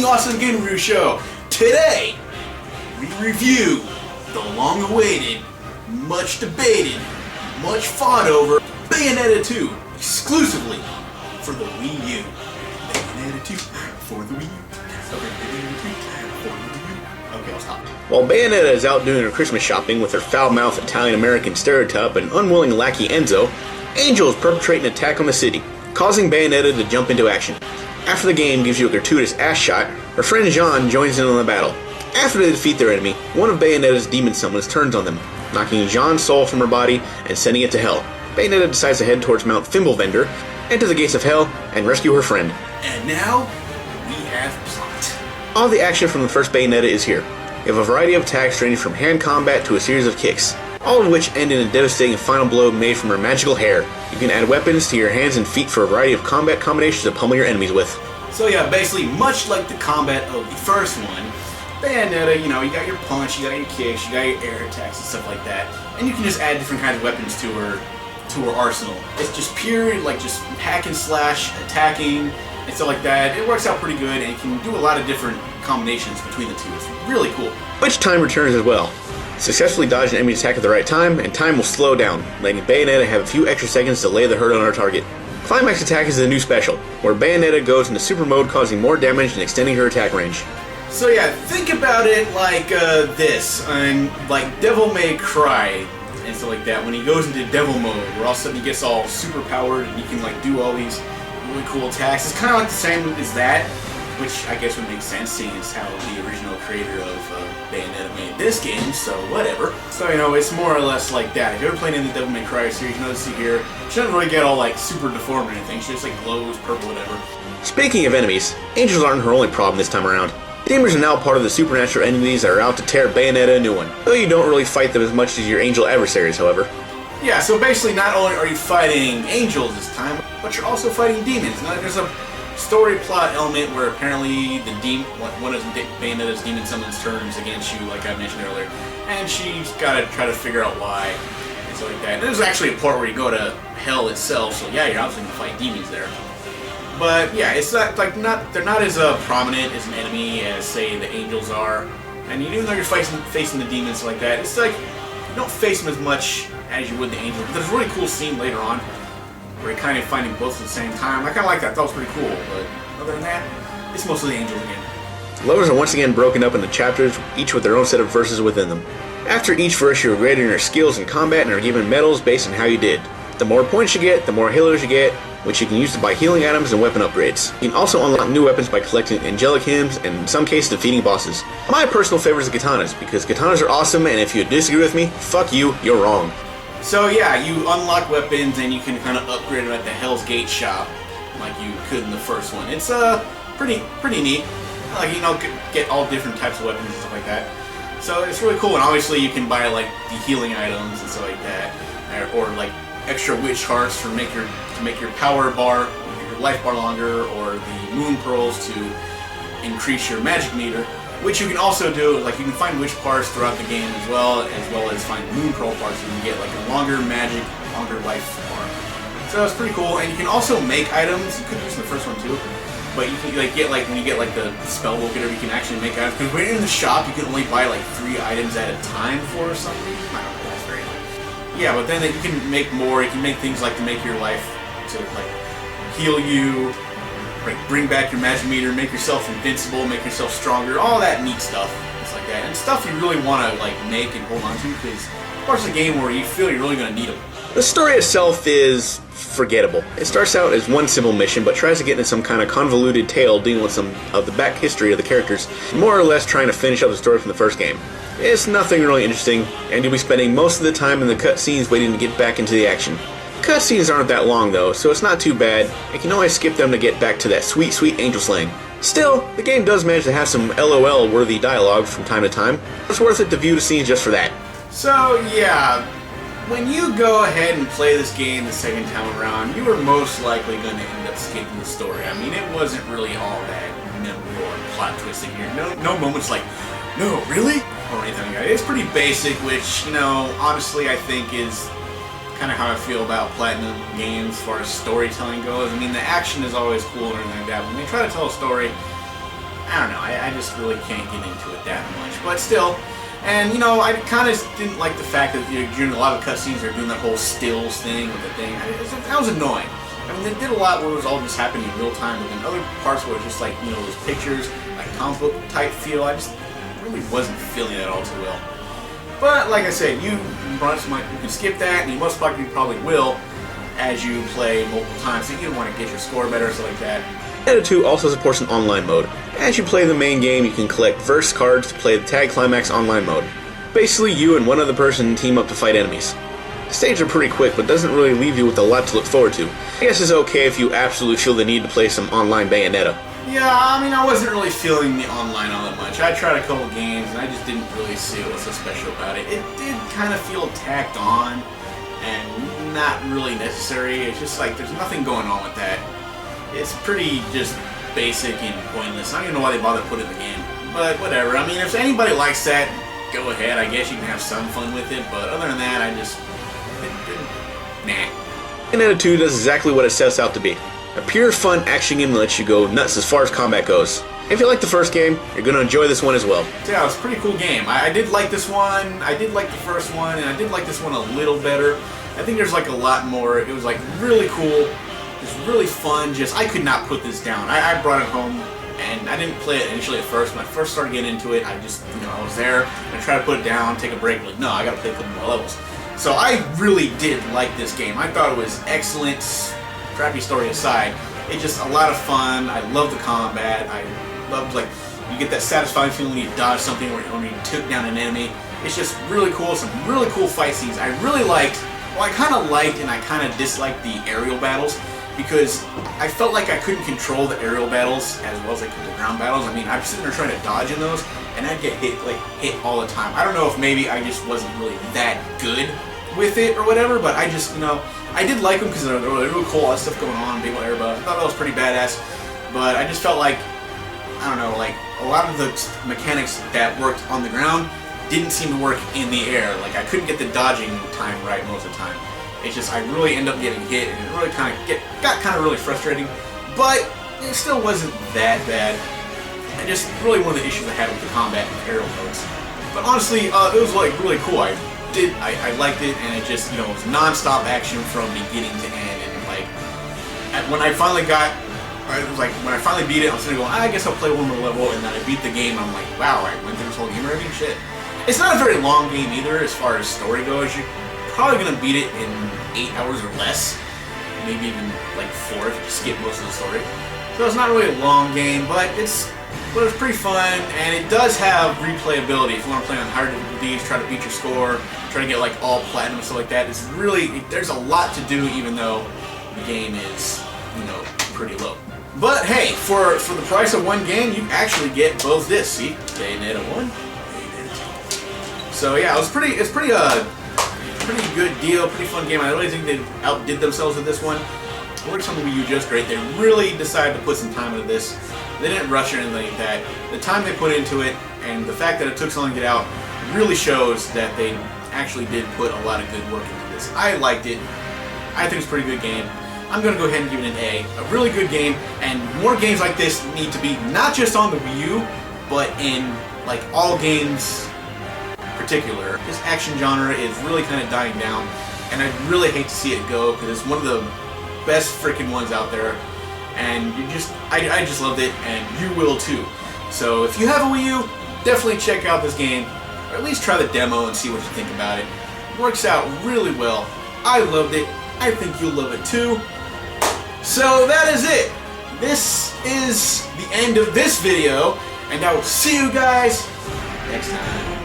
fucking awesome game review show. Today, we review the long-awaited, much debated, much fought over Bayonetta 2 exclusively for the Wii U. Bayonetta 2 for the Wii U. Okay, I'll stop. While Bayonetta is out doing her Christmas shopping with her foul-mouthed Italian-American stereotype and unwilling lackey Enzo, Angel is perpetrating an attack on the city, causing Bayonetta to jump into action. After the game gives you a gratuitous ass shot, her friend Jean joins in on the battle. After they defeat their enemy, one of Bayonetta's demon summons turns on them, knocking Jean's soul from her body and sending it to hell. Bayonetta decides to head towards Mount Thimblevender, enter the gates of hell, and rescue her friend. And now, we have plot. All the action from the first Bayonetta is here. You have a variety of attacks ranging from hand combat to a series of kicks, all of which end in a devastating final blow made from her magical hair. You can add weapons to your hands and feet for a variety of combat combinations to pummel your enemies with. So yeah, basically, much like the combat of the first one, Bayonetta, you got your punch, you got your kicks, you got your air attacks and stuff like that, and you can just add different kinds of weapons to her arsenal. It's just pure, just hack and slash, attacking, and stuff like that. It works out pretty good, and you can do a lot of different combinations between the two. It's really cool. Which time returns as well. Successfully dodge an enemy attack at the right time, and time will slow down, letting Bayonetta have a few extra seconds to lay the hurt on our target. Climax Attack is the new special, where Bayonetta goes into super mode, causing more damage and extending her attack range. So yeah, think about it like this, and like Devil May Cry and stuff like that. When he goes into devil mode, where all of a sudden he gets all super powered and he can do all these really cool attacks. It's kind of like the same as that, which I guess would make sense, seeing as how the original creator of Bayonetta made this game, so whatever. So, it's more or less like that. If you ever played in the Devil May Cry series, you notice here, she doesn't really get all, super deformed or anything. She just, glows purple, whatever. Speaking of enemies, angels aren't her only problem this time around. Demons are now part of the supernatural entities that are out to tear Bayonetta a new one, though you don't really fight them as much as your angel adversaries, however. Yeah, so basically not only are you fighting angels this time, but you're also fighting demons. Now, there's a story plot element where apparently one of Bayonetta's demon summons turns against you, like I mentioned earlier, and she's got to try to figure out why and stuff like that. There's actually a part where you go to hell itself, so yeah, you're obviously going to fight demons there. But yeah, it's not they're not as prominent as an enemy as say the angels are, and even though you're facing the demons like that, it's you don't face them as much as you would the angels. But there's a really cool scene later on where you're kind of fighting both at the same time. I kind of like that. That was pretty cool. But other than that, it's mostly the angels again. Levels are once again broken up into chapters, each with their own set of verses within them. After each verse, you're graded in your skills in combat and are given medals based on how you did. The more points you get, the more healers you get, which you can use to buy healing items and weapon upgrades. You can also unlock new weapons by collecting angelic hymns and in some cases defeating bosses. My personal favorite is katanas, because katanas are awesome, and if you disagree with me, fuck you, you're wrong. So yeah, you unlock weapons and you can kind of upgrade them at the Hell's Gate shop, like you could in the first one. It's pretty neat. Get all different types of weapons and stuff like that. So it's really cool, and obviously you can buy the healing items and stuff like that, or extra witch hearts to make your power bar, your life bar longer, or the moon pearls to increase your magic meter. Which you can also do, you can find witch parts throughout the game as well as find moon pearl parts, so you can get a longer magic, longer life bar. So it's pretty cool, and you can also make items. You could do this in the first one too, but you can get when you get the spell book, whatever, you can actually make items. Because when you're in the shop, you can only buy 3 items at a time for some reason. I don't know, that's very nice. Yeah, but then you can make more. You can make things to make your life to heal you, bring back your magic meter, make yourself invincible, make yourself stronger, all that neat stuff. It's like that, and stuff you really want to make and hold on to, because parts of the game where you feel you're really going to need them. The story itself is forgettable. It starts out as one simple mission, but tries to get into some kind of convoluted tale dealing with some of the back history of the characters, more or less trying to finish up the story from the first game. It's nothing really interesting, and you'll be spending most of the time in the cutscenes waiting to get back into the action. Cutscenes aren't that long though, so it's not too bad. You can always skip them to get back to that sweet, sweet angel slaying. Still, the game does manage to have some LOL-worthy dialogue from time to time. It's worth it to view the scenes just for that. So yeah, when you go ahead and play this game the second time around, you are most likely going to end up skipping the story. I mean, it wasn't really all that memorable and plot twisting here. No moments no, really? Or anything like that. It's pretty basic, which, honestly I think is kind of how I feel about Platinum games as far as storytelling goes. I mean, the action is always cool and everything like that, but when they try to tell a story, I don't know, I just really can't get into it that much. But still, and you know, I kind of didn't like the fact that during a lot of cutscenes they're doing that whole stills thing with the thing. That was annoying. I mean, they did a lot where it was all just happening in real time, but then other parts where it was just like, you know, those pictures, like comic book type feel, I just really wasn't feeling that all too well. But like I said, you can skip that, and you most likely probably will as you play multiple times. So you want to get your score better, so like that. Bayonetta 2 also supports an online mode. As you play the main game, you can collect verse cards to play the Tag Climax online mode. Basically, you and one other person team up to fight enemies. The stages are pretty quick, but doesn't really leave you with a lot to look forward to. I guess it's okay if you absolutely feel the need to play some online Bayonetta. Yeah, I mean, I wasn't really feeling the online all that much. I tried a couple games, and I just didn't really see what was so special about it. It did kind of feel tacked on, and not really necessary. It's just like, there's nothing going on with that. It's pretty just basic and pointless. I don't even know why they bothered putting it in the game. But whatever. I mean, if anybody likes that, go ahead. I guess you can have some fun with it. But other than that, I just nah. Bayonetta 2 does exactly what it sets out to be. A pure fun action game that lets you go nuts as far as combat goes. If you like the first game, you're going to enjoy this one as well. So yeah, it was a pretty cool game. I did like this one. I did like the first one, and I did like this one a little better. I think there's like a lot more. It was like really cool. It's really fun. Just, I could not put this down. I brought it home, and I didn't play it initially at first. When I first started getting into it, I just, you know, I was there, and I tried to put it down, take a break, like, no, I gotta play a couple more levels. So I really did like this game. I thought it was excellent, crappy story aside. It's just a lot of fun. I love the combat. I loved, like, you get that satisfying feeling when you dodge something or when you took down an enemy. It's just really cool. Some really cool fight scenes. I really liked, well, I kind of liked and I kind of disliked the aerial battles, because I felt like I couldn't control the aerial battles as well as I could the ground battles. I mean, I'm sitting there trying to dodge in those, and I'd get hit all the time. I don't know if maybe I just wasn't really that good with it or whatever, but I just, you know, I did like them because they're really cool, all that stuff going on, big old airbus. I thought that was pretty badass, but I just felt like, I don't know, like, a lot of the mechanics that worked on the ground didn't seem to work in the air. Like, I couldn't get the dodging time right most of the time. It's just, I really end up getting hit, and it really got kind of really frustrating, but it still wasn't that bad. And just really one of the issues I had with the combat and the aerial modes. But honestly, it was like really cool. I liked it, and it just, you know, it was non-stop action from beginning to end. And like, when I finally when I finally beat it, I was sitting there going, I guess I'll play one more level, and then I beat the game, and I'm like, wow, I went through this whole game already? Shit. It's not a very long game either, as far as story goes. You're probably gonna beat it in 8 hours or less, maybe even like 4 if you skip most of the story. So it's not really a long game, but it's pretty fun, and it does have replayability. If you want to play on higher difficulties, try to beat your score, try to get like all platinum and stuff like that. It's really, there's a lot to do, even though the game is, you know, pretty low. But hey, for the price of one game, you actually get both discs. See, Bayonetta 1, Bayonetta 2. So yeah, it's pretty good deal, pretty fun game. I really think they outdid themselves with this one. It works on the Wii U just great. They really decided to put some time into this. They didn't rush or anything like that. The time they put into it, and the fact that it took so long to get out, really shows that they actually did put a lot of good work into this. I liked it. I think it's a pretty good game. I'm going to go ahead and give it an A. A really good game, and more games like this need to be not just on the Wii U, but in like all games particular. This action genre is really kind of dying down, and I really hate to see it go, because it's one of the best freaking ones out there, and I just loved it, and you will too. So if you have a Wii U, definitely check out this game, or at least try the demo and see what you think about it. It works out really well. I loved it. I think you'll love it too. So that is it. This is the end of this video, and I will see you guys next time.